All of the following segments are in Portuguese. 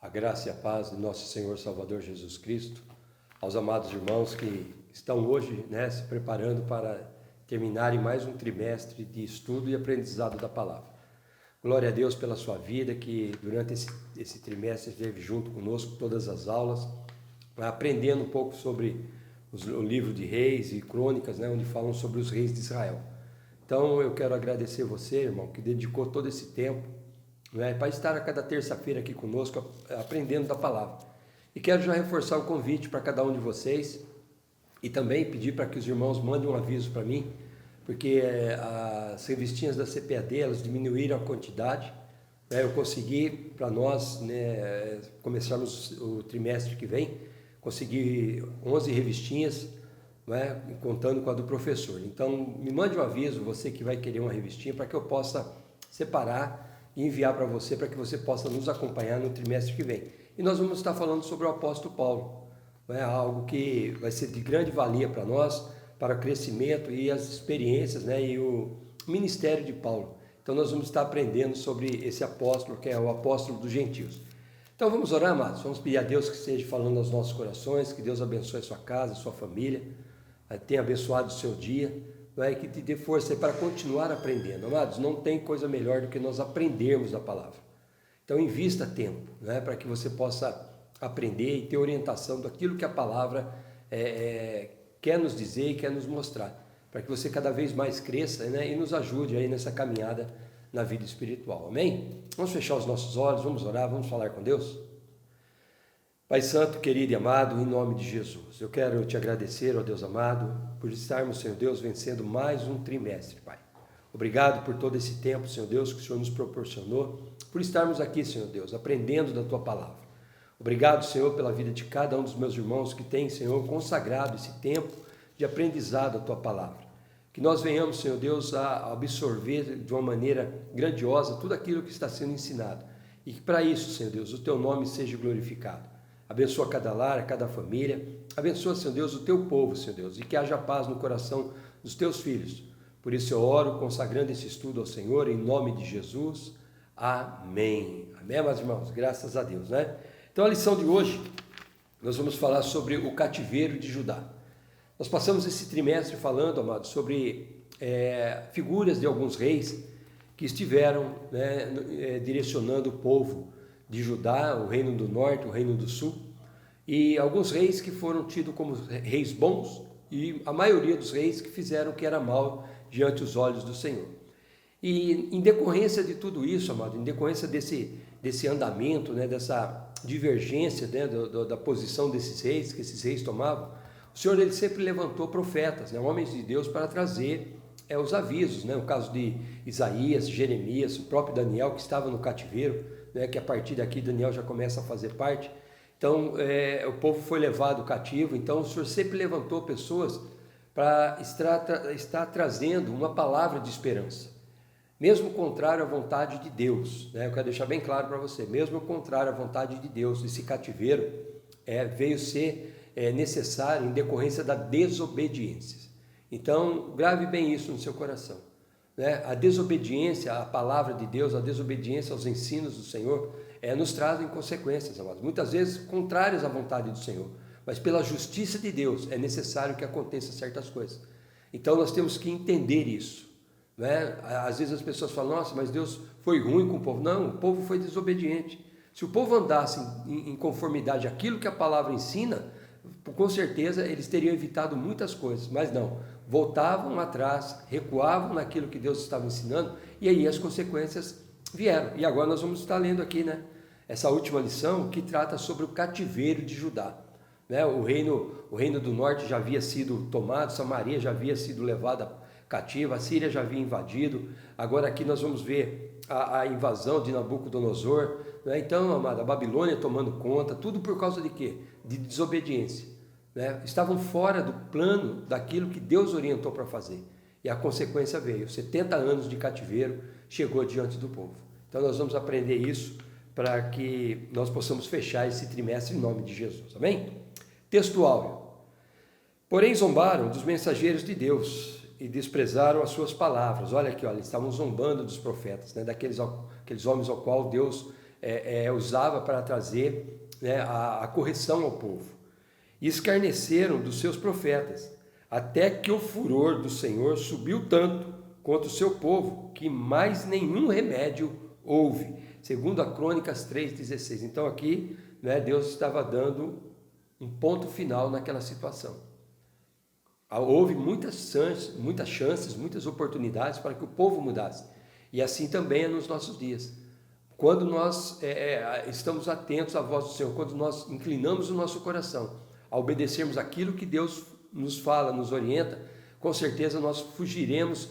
A graça e a paz de nosso Senhor Salvador Jesus Cristo, aos amados irmãos que estão hoje, se preparando para terminarem mais um trimestre de estudo e aprendizado da palavra. Glória a Deus pela sua vida, que durante esse trimestre esteve junto conosco todas as aulas, aprendendo um pouco sobre o livro de Reis e Crônicas, onde falam sobre os reis de Israel. Então eu quero agradecer você, irmão, que dedicou todo esse tempo para estar a cada terça-feira aqui conosco, aprendendo da palavra. E quero já reforçar o convite para cada um de vocês e também pedir para que os irmãos mandem um aviso para mim, porque as revistinhas da CPAD, elas diminuíram a quantidade. Eu consegui, para nós começarmos o trimestre que vem, consegui 11 revistinhas, contando com a do professor. Então, me mande um aviso, você que vai querer uma revistinha, para que eu possa separar e enviar para você, para que você possa nos acompanhar no trimestre que vem. E nós vamos estar falando sobre o apóstolo Paulo, algo que vai ser de grande valia para nós, para o crescimento e as experiências, e o ministério de Paulo. Então nós vamos estar aprendendo sobre esse apóstolo, que é o apóstolo dos gentios. Então vamos orar, amados, vamos pedir a Deus que esteja falando aos nossos corações, que Deus abençoe a sua casa, a sua família, tenha abençoado o seu dia, que te dê força para continuar aprendendo. Amados, não tem coisa melhor do que nós aprendermos a palavra. Então invista tempo, para que você possa aprender e ter orientação daquilo que a palavra quer nos dizer e quer nos mostrar, para que você cada vez mais cresça e nos ajude aí nessa caminhada na vida espiritual. Amém? Vamos fechar os nossos olhos, vamos orar, vamos falar com Deus? Pai Santo, querido e amado, em nome de Jesus, eu quero te agradecer, ó Deus amado, por estarmos, Senhor Deus, vencendo mais um trimestre, Pai. Obrigado por todo esse tempo, Senhor Deus, que o Senhor nos proporcionou, por estarmos aqui, Senhor Deus, aprendendo da Tua palavra. Obrigado, Senhor, pela vida de cada um dos meus irmãos que tem, Senhor, consagrado esse tempo de aprendizado da Tua palavra. Que nós venhamos, Senhor Deus, a absorver de uma maneira grandiosa tudo aquilo que está sendo ensinado. E que para isso, Senhor Deus, o Teu nome seja glorificado. Abençoa cada lar, cada família. Abençoa, Senhor Deus, o Teu povo, Senhor Deus, e que haja paz no coração dos Teus filhos. Por isso eu oro, consagrando esse estudo ao Senhor, em nome de Jesus. Amém. Amém, meus irmãos? Graças a Deus, Então a lição de hoje, nós vamos falar sobre o cativeiro de Judá. Nós passamos esse trimestre falando, amados, sobre figuras de alguns reis que estiveram direcionando o povo de Judá, o reino do norte, o reino do sul, e alguns reis que foram tidos como reis bons, e a maioria dos reis que fizeram o que era mal diante dos olhos do Senhor. E em decorrência de tudo isso, amado, em decorrência desse andamento, dessa divergência da posição desses reis, que esses reis tomavam, o Senhor ele sempre levantou profetas, homens de Deus, para trazer os avisos, o caso de Isaías, Jeremias, o próprio Daniel, que estava no cativeiro, que a partir daqui Daniel já começa a fazer parte. Então o povo foi levado cativo, então o Senhor sempre levantou pessoas para estar trazendo uma palavra de esperança, mesmo contrário à vontade de Deus, eu quero deixar bem claro para você, mesmo contrário à vontade de Deus, esse cativeiro veio ser necessário em decorrência da desobediência. Então grave bem isso no seu coração. A desobediência à palavra de Deus, a desobediência aos ensinos do Senhor, nos trazem consequências, amados, muitas vezes contrárias à vontade do Senhor, mas pela justiça de Deus é necessário que aconteçam certas coisas. Então nós temos que entender isso. Às vezes as pessoas falam, nossa, mas Deus foi ruim com o povo. Não, o povo foi desobediente. Se o povo andasse em conformidade àquilo que a palavra ensina, com certeza eles teriam evitado muitas coisas, mas não, voltavam atrás, recuavam naquilo que Deus estava ensinando, e aí as consequências vieram. E agora nós vamos estar lendo aqui, essa última lição que trata sobre o cativeiro de Judá. O reino do norte já havia sido tomado, Samaria já havia sido levada cativa, a Síria já havia invadido, agora aqui nós vamos ver a invasão de Nabucodonosor, então, amada, a Babilônia tomando conta, tudo por causa de quê? De desobediência. Estavam fora do plano daquilo que Deus orientou para fazer, e a consequência veio, 70 anos de cativeiro chegou diante do povo. Então nós vamos aprender isso para que nós possamos fechar esse trimestre em nome de Jesus, amém? Textual: porém zombaram dos mensageiros de Deus e desprezaram as suas palavras. Olha aqui, eles estavam zombando dos profetas, daqueles homens ao qual Deus usava para trazer, né, a correção ao povo. E escarneceram dos seus profetas, até que o furor do Senhor subiu tanto contra o seu povo, que mais nenhum remédio houve. Segundo a Crônicas 3,16. Então aqui, né, Deus estava dando um ponto final naquela situação. Houve muitas chances, muitas oportunidades para que o povo mudasse. E assim também é nos nossos dias. Quando nós estamos atentos à voz do Senhor, quando nós inclinamos o nosso coração a obedecermos aquilo que Deus nos fala, nos orienta, com certeza nós fugiremos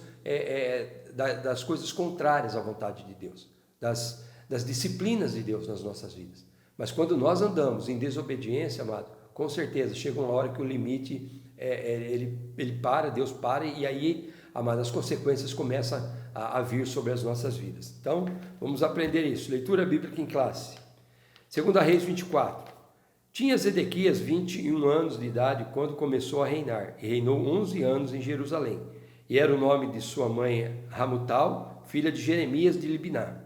das coisas contrárias à vontade de Deus, das disciplinas de Deus nas nossas vidas. Mas quando nós andamos em desobediência, amado, com certeza chega uma hora que o limite ele para, Deus para, e aí, amado, as consequências começam a vir sobre as nossas vidas. Então, vamos aprender isso. Leitura bíblica em classe. 2 Reis 24. Tinha Zedequias 21 anos de idade quando começou a reinar, e reinou 11 anos em Jerusalém. E era o nome de sua mãe Hamutal, filha de Jeremias de Libná.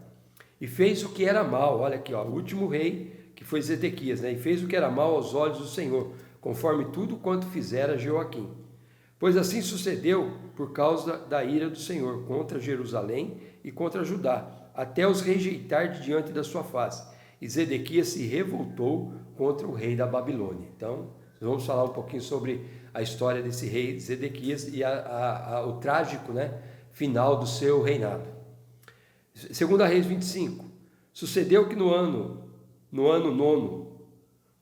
E fez o que era mal, olha aqui, ó, o último rei, que foi Zedequias, né? E fez o que era mal aos olhos do Senhor, conforme tudo quanto fizera Joaquim. Pois assim sucedeu por causa da ira do Senhor contra Jerusalém e contra Judá, até os rejeitar de diante da sua face. E Zedequias se revoltou contra o rei da Babilônia. Então, vamos falar um pouquinho sobre a história desse rei Zedequias e o trágico, né, final do seu reinado. 2 Reis 25. Sucedeu que no ano 9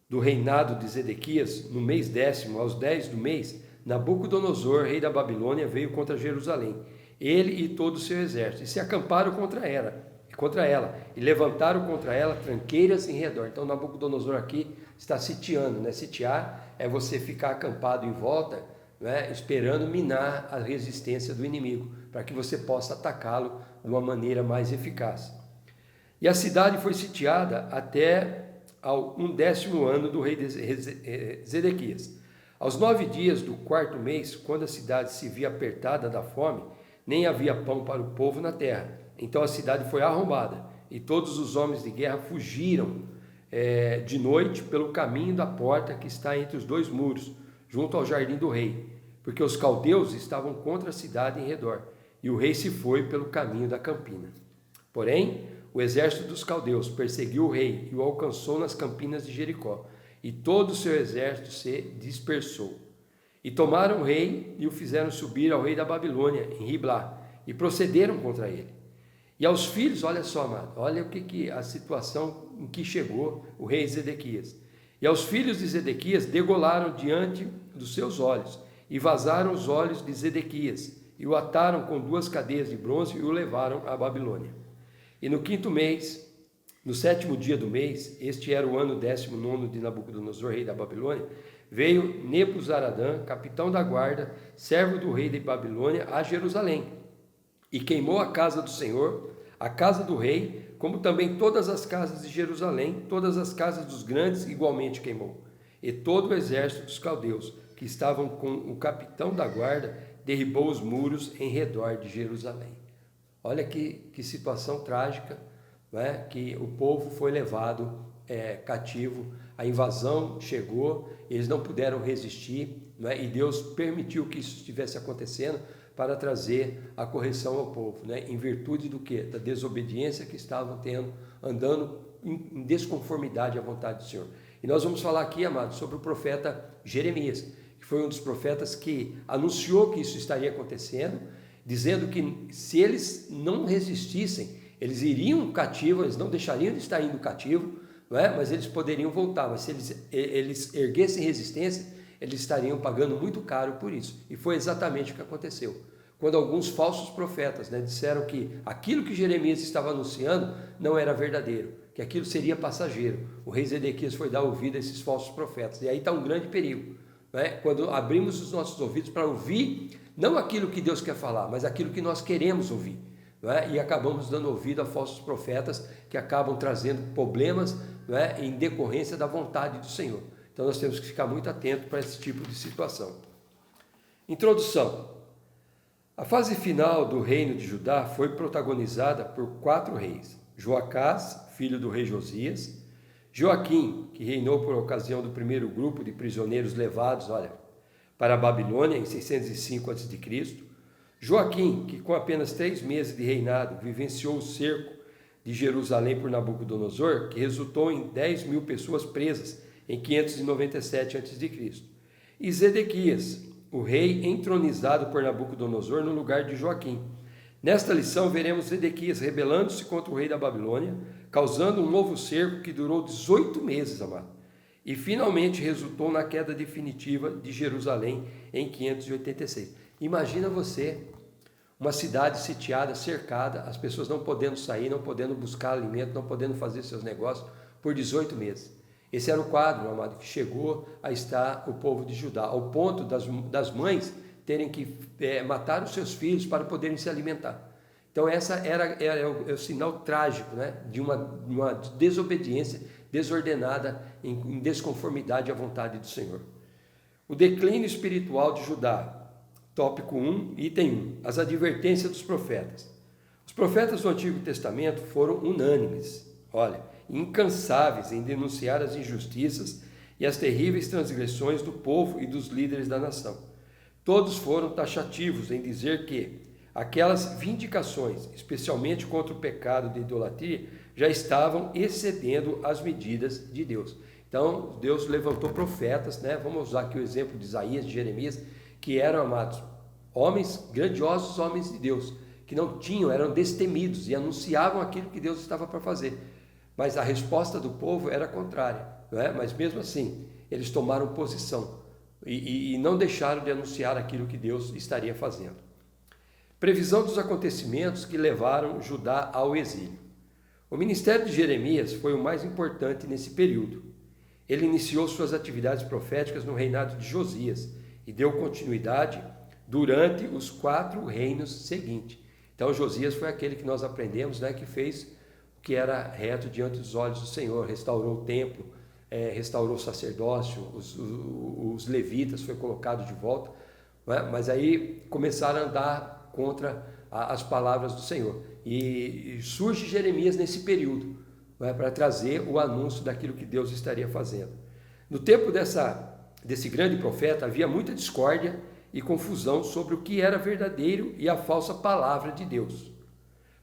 do reinado de Zedequias, no mês 10º, aos 10 do mês, Nabucodonosor, rei da Babilônia, veio contra Jerusalém, ele e todo o seu exército, e se acamparam contra ela, e levantaram contra ela tranqueiras em redor. Então Nabucodonosor aqui está sitiando, né? Sitiar é você ficar acampado em volta, né? Esperando minar a resistência do inimigo, para que você possa atacá-lo de uma maneira mais eficaz. E a cidade foi sitiada até ao 11º ano do rei Zedequias. Aos 9 dias do 4º mês, quando a cidade se via apertada da fome, nem havia pão para o povo na terra. Então a cidade foi arrombada, e todos os homens de guerra fugiram de noite pelo caminho da porta que está entre os dois muros, junto ao jardim do rei, porque os caldeus estavam contra a cidade em redor, e o rei se foi pelo caminho da campina. Porém, o exército dos caldeus perseguiu o rei e o alcançou nas campinas de Jericó, e todo o seu exército se dispersou. E tomaram o rei e o fizeram subir ao rei da Babilônia, em Riblá, e procederam contra ele. E aos filhos, olha só, amado, olha o que a situação em que chegou o rei Zedequias. E aos filhos de Zedequias degolaram diante dos seus olhos, e vazaram os olhos de Zedequias, e o ataram com 2 cadeias de bronze e o levaram à Babilônia. E no 5º mês, no 7º dia do mês, este era o ano 19º de Nabucodonosor, rei da Babilônia, veio Nebuzaradã, capitão da guarda, servo do rei de Babilônia, a Jerusalém, e queimou a casa do Senhor, a casa do rei, como também todas as casas de Jerusalém, todas as casas dos grandes igualmente queimou. E todo o exército dos caldeus, que estavam com o capitão da guarda, derribou os muros em redor de Jerusalém. Olha que situação trágica, não é? Que o povo foi levado cativo, a invasão chegou, eles não puderam resistir, não é? E Deus permitiu que isso estivesse acontecendo para trazer a correção ao povo, né? Em virtude do quê? Da desobediência que estavam tendo, andando em desconformidade à vontade do Senhor. E nós vamos falar aqui, amados, sobre o profeta Jeremias, que foi um dos profetas que anunciou que isso estaria acontecendo, dizendo que se eles não resistissem, eles iriam cativo, eles não deixariam de estar indo cativo, não é? Mas eles poderiam voltar, mas se eles erguessem resistência, eles estariam pagando muito caro por isso. E foi exatamente o que aconteceu. Quando alguns falsos profetas, né, disseram que aquilo que Jeremias estava anunciando não era verdadeiro, que aquilo seria passageiro, o rei Zedequias foi dar ouvido a esses falsos profetas. E aí está um grande perigo, né? Quando abrimos os nossos ouvidos para ouvir, não aquilo que Deus quer falar, mas aquilo que nós queremos ouvir, não é? E acabamos dando ouvido a falsos profetas que acabam trazendo problemas, não é? Em decorrência da vontade do Senhor. Então nós temos que ficar muito atentos para esse tipo de situação. Introdução. A fase final do reino de Judá foi protagonizada por 4 reis. Joacás, filho do rei Josias, Joaquim, que reinou por ocasião do primeiro grupo de prisioneiros levados, para a Babilônia em 605 a.C., Joaquim, que com apenas 3 meses de reinado vivenciou o cerco de Jerusalém por Nabucodonosor, que resultou em 10.000 pessoas presas em 597 a.C., e Zedequias, o rei entronizado por Nabucodonosor no lugar de Joaquim. Nesta lição veremos Zedequias rebelando-se contra o rei da Babilônia, causando um novo cerco que durou 18 meses, amado, e finalmente resultou na queda definitiva de Jerusalém em 586. Imagina você, uma cidade sitiada, cercada, as pessoas não podendo sair, não podendo buscar alimento, não podendo fazer seus negócios por 18 meses. Esse era o quadro, amado, que chegou a estar o povo de Judá, ao ponto das mães terem que matar os seus filhos para poderem se alimentar. Então essa era o sinal trágico, né, de uma desobediência desordenada em desconformidade à vontade do Senhor. O declínio espiritual de Judá. Tópico 1, item 1, as advertências dos profetas. Os profetas do Antigo Testamento foram unânimes, incansáveis em denunciar as injustiças e as terríveis transgressões do povo e dos líderes da nação. Todos foram taxativos em dizer que aquelas vindicações, especialmente contra o pecado de idolatria, já estavam excedendo as medidas de Deus. Então, Deus levantou profetas, né? Vamos usar aqui o exemplo de Isaías, de Jeremias, que eram, amados, homens, grandiosos homens de Deus, que não tinham, eram destemidos e anunciavam aquilo que Deus estava para fazer. Mas a resposta do povo era contrária, não é? Mas mesmo assim, eles tomaram posição e não deixaram de anunciar aquilo que Deus estaria fazendo. Previsão dos acontecimentos que levaram Judá ao exílio. O ministério de Jeremias foi o mais importante nesse período. Ele iniciou suas atividades proféticas no reinado de Josias e deu continuidade durante os 4 reinos seguintes. Então Josias foi aquele que nós aprendemos, né, que fez o que era reto diante dos olhos do Senhor, restaurou o templo, restaurou o sacerdócio, os levitas foi colocado de volta, né? Mas aí começaram a andar contra as palavras do Senhor. E surge Jeremias nesse período, né, para trazer o anúncio daquilo que Deus estaria fazendo. No tempo desse grande profeta havia muita discórdia e confusão sobre o que era verdadeiro e a falsa palavra de Deus.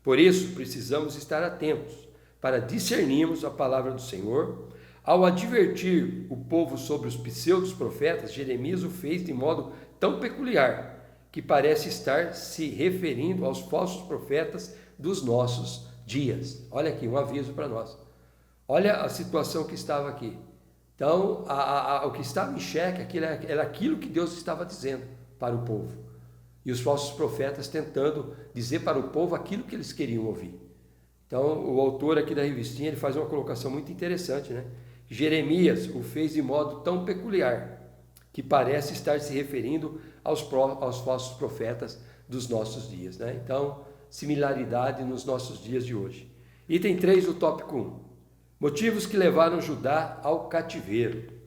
Por isso, precisamos estar atentos para discernirmos a palavra do Senhor. Ao advertir o povo sobre os pseudos profetas, Jeremias o fez de modo tão peculiar que parece estar se referindo aos falsos profetas dos nossos dias. Olha aqui, um aviso para nós. Olha a situação que estava aqui. Então, o que estava em xeque era aquilo que Deus estava dizendo para o povo. E os falsos profetas tentando dizer para o povo aquilo que eles queriam ouvir. Então, o autor aqui da revistinha, ele faz uma colocação muito interessante, né? Jeremias o fez de modo tão peculiar que parece estar se referindo aos falsos profetas dos nossos dias, né? Então, similaridade nos nossos dias de hoje. Item 3 do tópico 1. Motivos que levaram Judá ao cativeiro.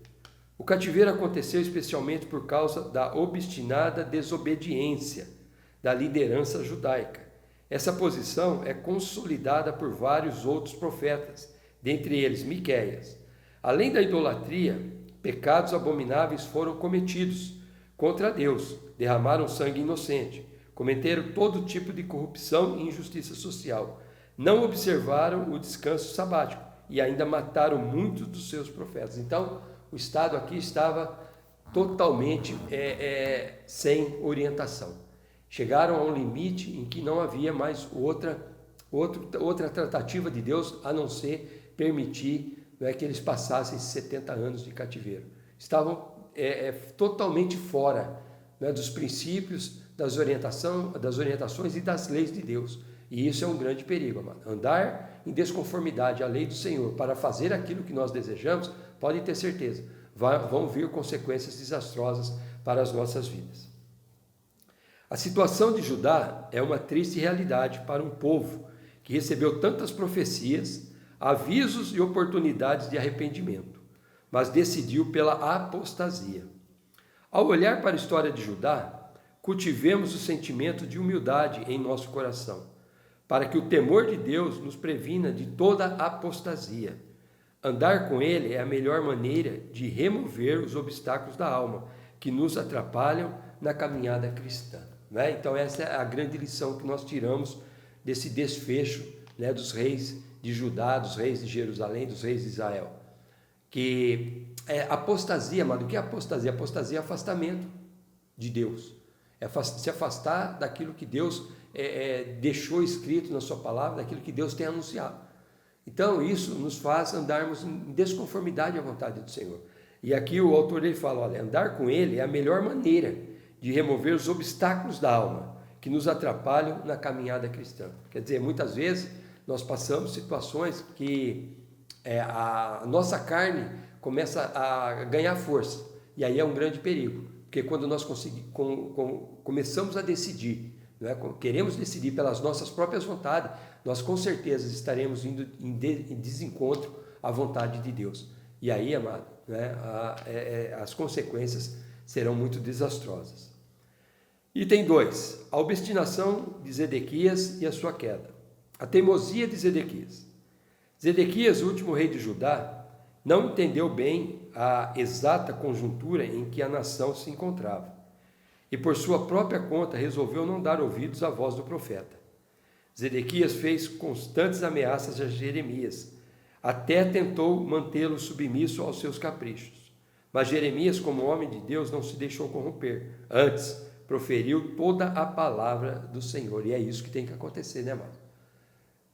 O cativeiro aconteceu especialmente por causa da obstinada desobediência da liderança judaica. Essa posição é consolidada por vários outros profetas, dentre eles Miqueias. Além da idolatria, pecados abomináveis foram cometidos contra Deus, derramaram sangue inocente, cometeram todo tipo de corrupção e injustiça social, não observaram o descanso sabático e ainda mataram muitos dos seus profetas. Então, o Estado aqui estava totalmente sem orientação. Chegaram a um limite em que não havia mais outra tratativa de Deus a não ser permitir, não é, que eles passassem 70 anos de cativeiro. Estavam totalmente fora, né, dos princípios, das orientações e das leis de Deus. E isso é um grande perigo, amado. Andar em desconformidade à lei do Senhor para fazer aquilo que nós desejamos, pode ter certeza, vão vir consequências desastrosas para as nossas vidas. A situação de Judá é uma triste realidade para um povo que recebeu tantas profecias, avisos e oportunidades de arrependimento, mas decidiu pela apostasia. Ao olhar para a história de Judá, cultivemos o sentimento de humildade em nosso coração. para que o temor de Deus nos previna de toda apostasia. Andar com Ele é a melhor maneira de remover os obstáculos da alma, que nos atrapalham na caminhada cristã. Né? Então essa é a grande lição que nós tiramos desse desfecho, né, dos reis de Judá, dos reis de Jerusalém, dos reis de Israel. Que apostasia, amado, o que é apostasia? Apostasia é afastamento de Deus. É se afastar daquilo que Deus deixou escrito na sua palavra, daquilo que Deus tem anunciado. Então isso nos faz andarmos em desconformidade à vontade do Senhor. E aqui o autor ele fala, olha, andar com Ele é a melhor maneira de remover os obstáculos da alma que nos atrapalham na caminhada cristã. Quer dizer, muitas vezes nós passamos situações que a nossa carne começa a ganhar força, e aí é um grande perigo, porque quando nós começamos a decidir, né, queremos decidir pelas nossas próprias vontades, nós com certeza estaremos indo em desencontro à vontade de Deus. E aí, amado, né, as consequências serão muito desastrosas. Item 2. A obstinação de Zedequias e a sua queda. A teimosia de Zedequias. Zedequias, o último rei de Judá, não entendeu bem a exata conjuntura em que a nação se encontrava, e por sua própria conta resolveu não dar ouvidos à voz do profeta. Zedequias fez constantes ameaças a Jeremias, até tentou mantê-lo submisso aos seus caprichos. Mas Jeremias, como homem de Deus, não se deixou corromper. Antes, proferiu toda a palavra do Senhor. E é isso que tem que acontecer, né, amado?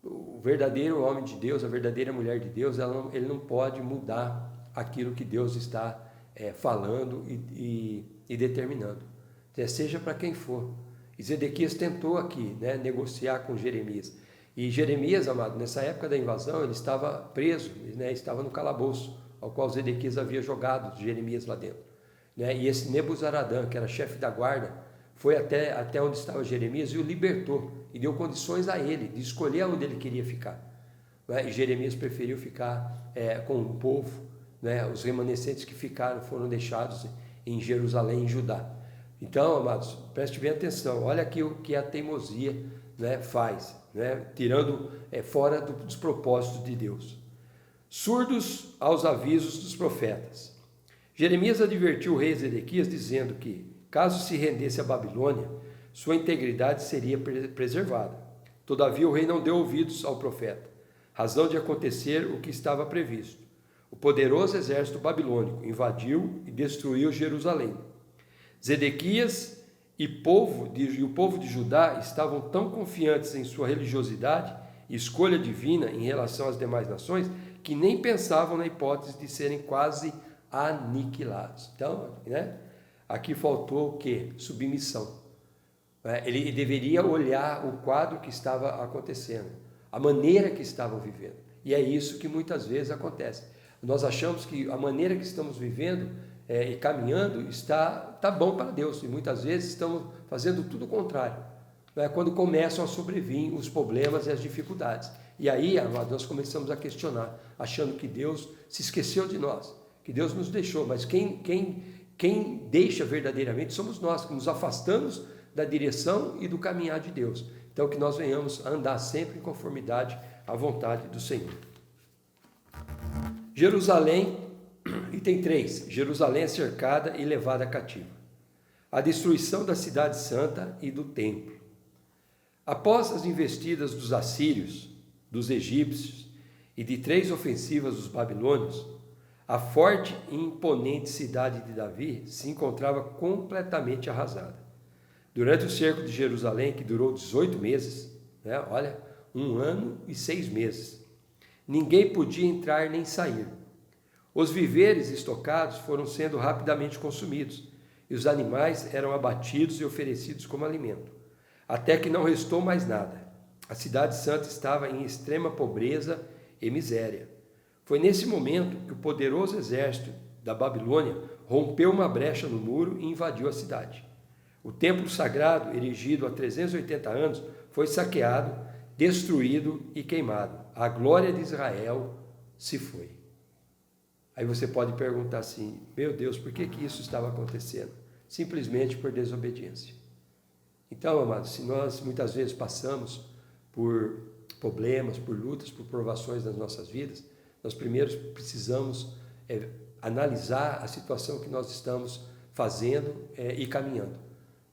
O verdadeiro homem de Deus, a verdadeira mulher de Deus, ele não pode mudar aquilo que Deus está falando e determinando, seja para quem for. E Zedequias tentou aqui, né, negociar com Jeremias. E Jeremias, amado, nessa época da invasão, ele estava preso, né, estava no calabouço, ao qual Zedequias havia jogado Jeremias lá dentro. Né? E esse Nebuzaradã, que era chefe da guarda, foi até onde estava Jeremias e o libertou, e deu condições a ele de escolher onde ele queria ficar. Né? E Jeremias preferiu ficar com o povo, né? Os remanescentes que ficaram foram deixados em Jerusalém, em Judá. Então, amados, preste bem atenção, olha aqui o que a teimosia, né, faz, né? Tirando fora dos propósitos de Deus. Surdos aos avisos dos profetas. Jeremias advertiu o rei Zedequias dizendo que, caso se rendesse à Babilônia, sua integridade seria preservada. Todavia o rei não deu ouvidos ao profeta, razão de acontecer o que estava previsto. O poderoso exército babilônico invadiu e destruiu Jerusalém. Zedequias e o povo de Judá estavam tão confiantes em sua religiosidade e escolha divina em relação às demais nações que nem pensavam na hipótese de serem quase aniquilados. Então, né, aqui faltou o quê? Submissão. Ele deveria olhar o quadro que estava acontecendo, a maneira que estavam vivendo. E é isso que muitas vezes acontece. Nós achamos que a maneira que estamos vivendo e caminhando está bom para Deus. E muitas vezes estamos fazendo tudo o contrário. Quando começam a sobrevir os problemas e as dificuldades. E aí, nós começamos a questionar, achando que Deus se esqueceu de nós, que Deus nos deixou. Mas quem deixa verdadeiramente somos nós, que nos afastamos da direção e do caminhar de Deus. Então que nós venhamos a andar sempre em conformidade à vontade do Senhor. Jerusalém, item 3, Jerusalém é cercada e levada cativa. A destruição da cidade santa e do templo. Após as investidas dos assírios, dos egípcios e de 3 ofensivas dos babilônios, a forte e imponente cidade de Davi se encontrava completamente arrasada. Durante o cerco de Jerusalém, que durou 18 meses, né, olha, 1 ano e 6 meses, ninguém podia entrar nem sair. Os víveres estocados foram sendo rapidamente consumidos, e os animais eram abatidos e oferecidos como alimento, até que não restou mais nada. A cidade santa estava em extrema pobreza e miséria. Foi nesse momento que o poderoso exército da Babilônia rompeu uma brecha no muro e invadiu a cidade. O templo sagrado, erigido há 380 anos, foi saqueado, destruído e queimado. A glória de Israel se foi. Aí você pode perguntar assim, meu Deus, por que isso estava acontecendo? Simplesmente por desobediência. Então, amados, se nós muitas vezes passamos por problemas, por lutas, por provações nas nossas vidas, nós primeiro precisamos analisar a situação que nós estamos fazendo e caminhando,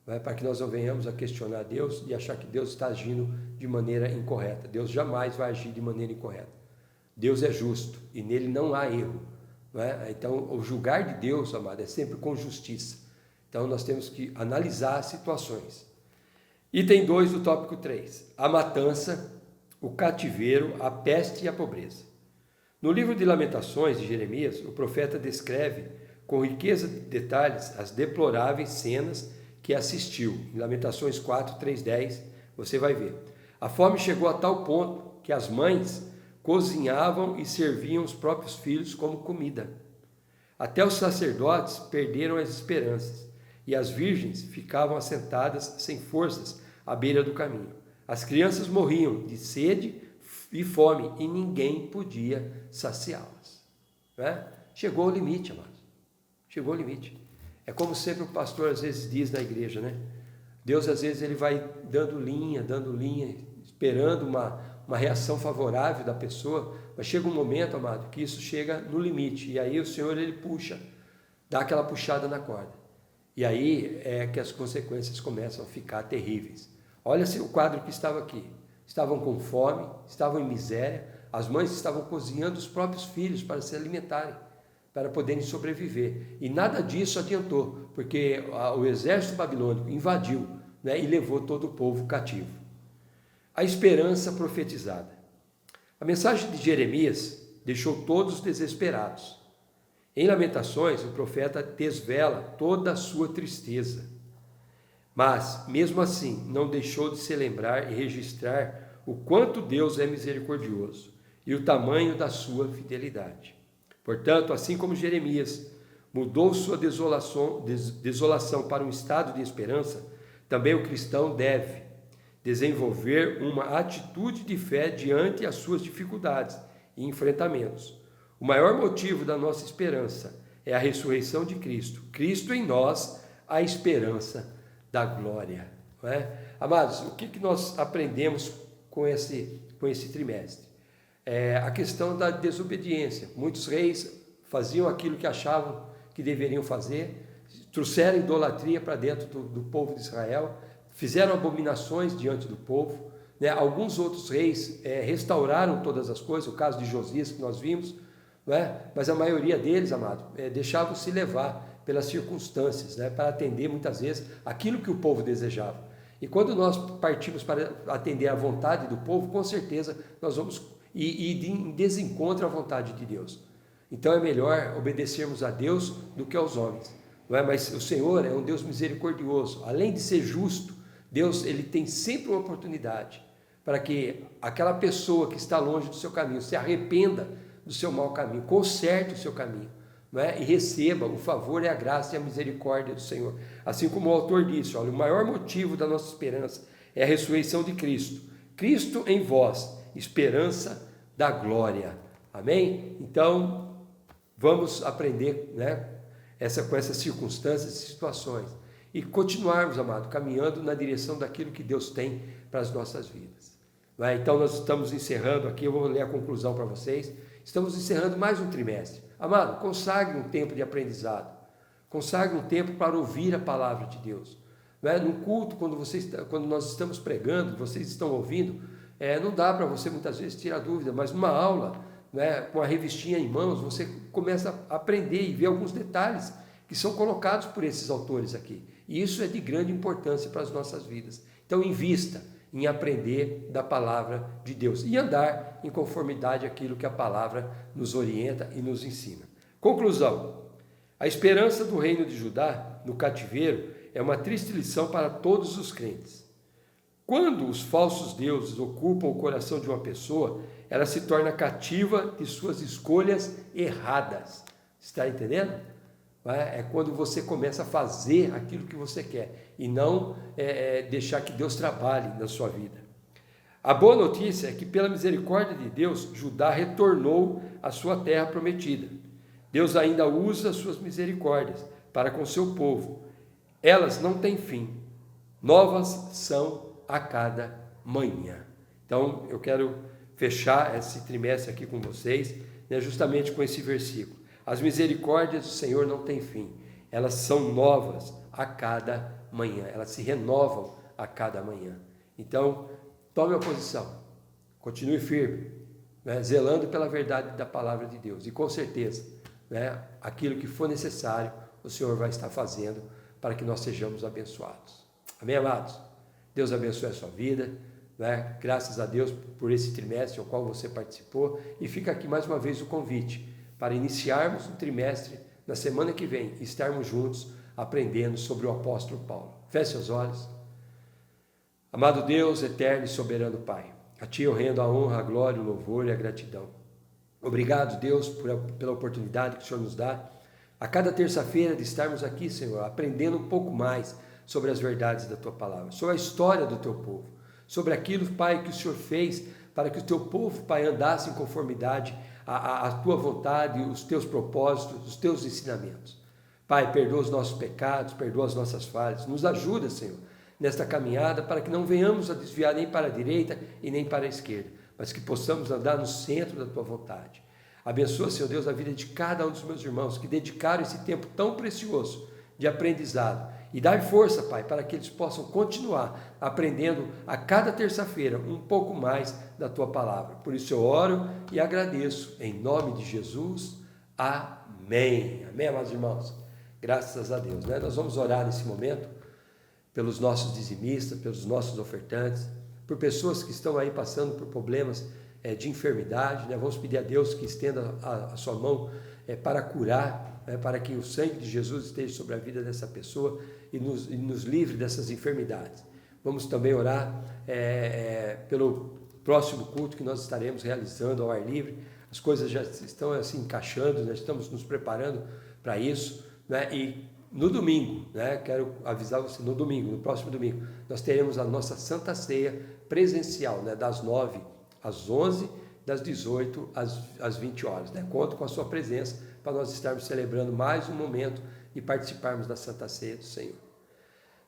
para que nós não venhamos a questionar Deus e achar que Deus está agindo de maneira incorreta. Deus jamais vai agir de maneira incorreta. Deus é justo e nele não há erro. Então, o julgar de Deus, amado, é sempre com justiça. Então, nós temos que analisar as situações. Item 2 do tópico 3. A matança, o cativeiro, a peste e a pobreza. No livro de Lamentações de Jeremias, o profeta descreve com riqueza de detalhes as deploráveis cenas que assistiu. Em Lamentações 4, 3, 10, você vai ver. A fome chegou a tal ponto que as mães cozinhavam e serviam os próprios filhos como comida. Até os sacerdotes perderam as esperanças e as virgens ficavam assentadas sem forças à beira do caminho. As crianças morriam de sede e fome e ninguém podia saciá-las. Chegou ao limite, amados. Chegou ao limite. É como sempre o pastor às vezes diz na igreja, Deus às vezes ele vai dando linha, esperando uma reação favorável da pessoa, mas chega um momento, amado, que isso chega no limite, e aí o Senhor ele puxa, dá aquela puxada na corda, e aí é que as consequências começam a ficar terríveis. Olha-se o quadro que estava aqui, estavam com fome, estavam em miséria, as mães estavam cozinhando os próprios filhos para se alimentarem, para poderem sobreviver, e nada disso adiantou, porque o exército babilônico invadiu, e levou todo o povo cativo. A esperança profetizada. A mensagem de Jeremias deixou todos desesperados. Em Lamentações, o profeta desvela toda a sua tristeza. Mas, mesmo assim, não deixou de se lembrar e registrar o quanto Deus é misericordioso e o tamanho da sua fidelidade. Portanto, assim como Jeremias mudou sua desolação para um estado de esperança, também o cristão deve desenvolver uma atitude de fé diante as suas dificuldades e enfrentamentos. O maior motivo da nossa esperança é a ressurreição de Cristo. Cristo em nós, a esperança da glória. Amados, o que nós aprendemos com esse trimestre? A questão da desobediência. Muitos reis faziam aquilo que achavam que deveriam fazer, trouxeram idolatria para dentro do povo de Israel, fizeram abominações diante do povo, Alguns outros reis restauraram todas as coisas, o caso de Josias que nós vimos, mas a maioria deles, amado, deixavam-se levar pelas circunstâncias, para atender muitas vezes aquilo que o povo desejava. E quando nós partimos para atender a vontade do povo, com certeza nós vamos ir em desencontro à vontade de Deus. Então é melhor obedecermos a Deus do que aos homens. Mas o Senhor é um Deus misericordioso. Além de ser justo, Deus ele tem sempre uma oportunidade para que aquela pessoa que está longe do seu caminho se arrependa do seu mau caminho, conserte o seu caminho, e receba o favor e a graça e a misericórdia do Senhor. Assim como o autor disse, olha, o maior motivo da nossa esperança é a ressurreição de Cristo. Cristo em vós, esperança da glória. Amém? Então, vamos aprender com essas circunstâncias e situações e continuarmos, amado, caminhando na direção daquilo que Deus tem para as nossas vidas. Então, nós estamos encerrando aqui, eu vou ler a conclusão para vocês. Estamos encerrando mais um trimestre. Amado, consagre um tempo de aprendizado. Consagre um tempo para ouvir a palavra de Deus. No culto, quando nós estamos pregando, vocês estão ouvindo, não dá para você muitas vezes tirar dúvida, mas numa aula, com a revistinha em mãos, você começa a aprender e ver alguns detalhes que são colocados por esses autores aqui. E isso é de grande importância para as nossas vidas. Então, invista em aprender da palavra de Deus e andar em conformidade àquilo que a palavra nos orienta e nos ensina. Conclusão: a esperança do reino de Judá no cativeiro é uma triste lição para todos os crentes. Quando os falsos deuses ocupam o coração de uma pessoa, ela se torna cativa de suas escolhas erradas. Está entendendo? É quando você começa a fazer aquilo que você quer e não deixar que Deus trabalhe na sua vida. A boa notícia é que, pela misericórdia de Deus, Judá retornou à sua terra prometida. Deus ainda usa suas misericórdias para com seu povo. Elas não têm fim. Novas são a cada manhã. Então, eu quero fechar esse trimestre aqui com vocês, né, justamente com esse versículo. As misericórdias do Senhor não têm fim, elas são novas a cada manhã, elas se renovam a cada manhã. Então, tome a posição, continue firme, né, zelando pela verdade da palavra de Deus, e com certeza, né, aquilo que for necessário, o Senhor vai estar fazendo para que nós sejamos abençoados. Amém, amados? Deus abençoe a sua vida, né? Graças a Deus por esse trimestre ao qual você participou, e fica aqui mais uma vez o convite para iniciarmos o trimestre na semana que vem e estarmos juntos aprendendo sobre o apóstolo Paulo. Feche seus olhos. Amado Deus, eterno e soberano Pai, a Ti eu rendo a honra, a glória, o louvor e a gratidão. Obrigado, Deus, pela oportunidade que o Senhor nos dá a cada terça-feira de estarmos aqui, Senhor, aprendendo um pouco mais sobre as verdades da Tua palavra, sobre a história do Teu povo, sobre aquilo, Pai, que o Senhor fez para que o Teu povo, Pai, andasse em conformidade à Tua vontade, os Teus propósitos, os Teus ensinamentos. Pai, perdoa os nossos pecados, perdoa as nossas falhas, nos ajuda, Senhor, nesta caminhada, para que não venhamos a desviar nem para a direita e nem para a esquerda, mas que possamos andar no centro da Tua vontade. Abençoa, Senhor Deus, a vida de cada um dos meus irmãos que dedicaram esse tempo tão precioso de aprendizado, e dai força, Pai, para que eles possam continuar aprendendo a cada terça-feira um pouco mais da Tua palavra. Por isso eu oro e agradeço, em nome de Jesus. Amém. Amém, amados irmãos? Graças a Deus, né? Nós vamos orar nesse momento pelos nossos dizimistas, pelos nossos ofertantes, por pessoas que estão aí passando por problemas de enfermidade, né? Vamos pedir a Deus que estenda a sua mão para curar, para que o sangue de Jesus esteja sobre a vida dessa pessoa e nos livre dessas enfermidades. Vamos também orar pelo próximo culto que nós estaremos realizando ao ar livre. As coisas já estão assim encaixando, nós estamos nos preparando para isso, né? E no domingo, né, quero avisar você, no próximo domingo, nós teremos a nossa Santa Ceia presencial, né, das 9 às 11, das 18 às 20 horas. Né? Conto com a sua presença para nós estarmos celebrando mais um momento e participarmos da Santa Ceia do Senhor.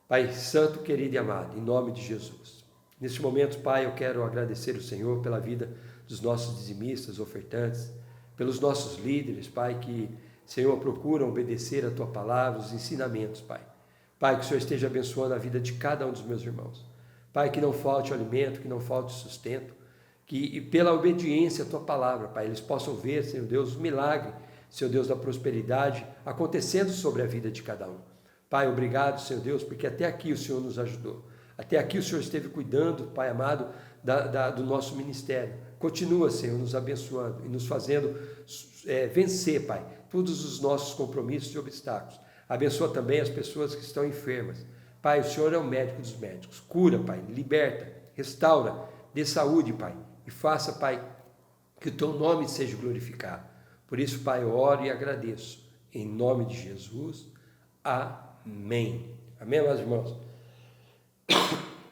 Pai Santo, querido e amado, em nome de Jesus. Neste momento, Pai, eu quero agradecer o Senhor pela vida dos nossos dizimistas, ofertantes, pelos nossos líderes, Pai, que, Senhor, procuram obedecer a Tua palavra, os ensinamentos, Pai. Pai, que o Senhor esteja abençoando a vida de cada um dos meus irmãos. Pai, que não falte o alimento, que não falte o sustento, que pela obediência à Tua palavra, Pai, eles possam ver, Senhor Deus, o milagre, Senhor Deus, da prosperidade acontecendo sobre a vida de cada um. Pai, obrigado, Senhor Deus, porque até aqui o Senhor nos ajudou. Até aqui o Senhor esteve cuidando, Pai amado, do nosso ministério. Continua, Senhor, nos abençoando e nos fazendo vencer, Pai, todos os nossos compromissos e obstáculos. Abençoa também as pessoas que estão enfermas. Pai, o Senhor é o médico dos médicos. Cura, Pai, liberta, restaura, dê saúde, Pai. E faça, Pai, que o Teu nome seja glorificado. Por isso, Pai, eu oro e agradeço. Em nome de Jesus. Amém. Amém, meus irmãos?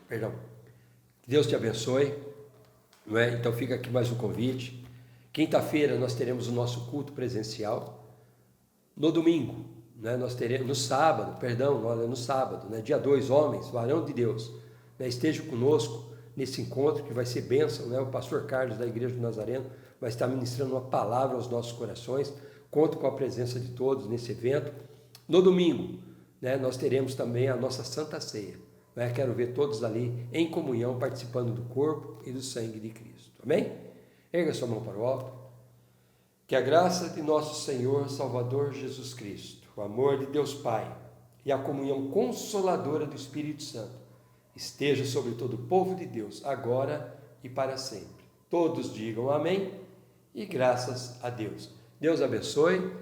Perdão. Que Deus te abençoe. Não é? Então fica aqui mais um convite. Quinta-feira nós teremos o nosso culto presencial. No domingo, né, nós teremos, no sábado, né, dia 2, homens, varão de Deus, né, esteja conosco nesse encontro que vai ser bênção, né? O pastor Carlos da Igreja do Nazareno vai estar ministrando uma palavra aos nossos corações. Conto com a presença de todos nesse evento. No domingo, né, nós teremos também a nossa Santa Ceia. Né? Quero ver todos ali em comunhão, participando do corpo e do sangue de Cristo. Amém? Erga sua mão para o alto. Que a graça de nosso Senhor Salvador Jesus Cristo, o amor de Deus Pai e a comunhão consoladora do Espírito Santo esteja sobre todo o povo de Deus, agora e para sempre. Todos digam amém e graças a Deus. Deus abençoe.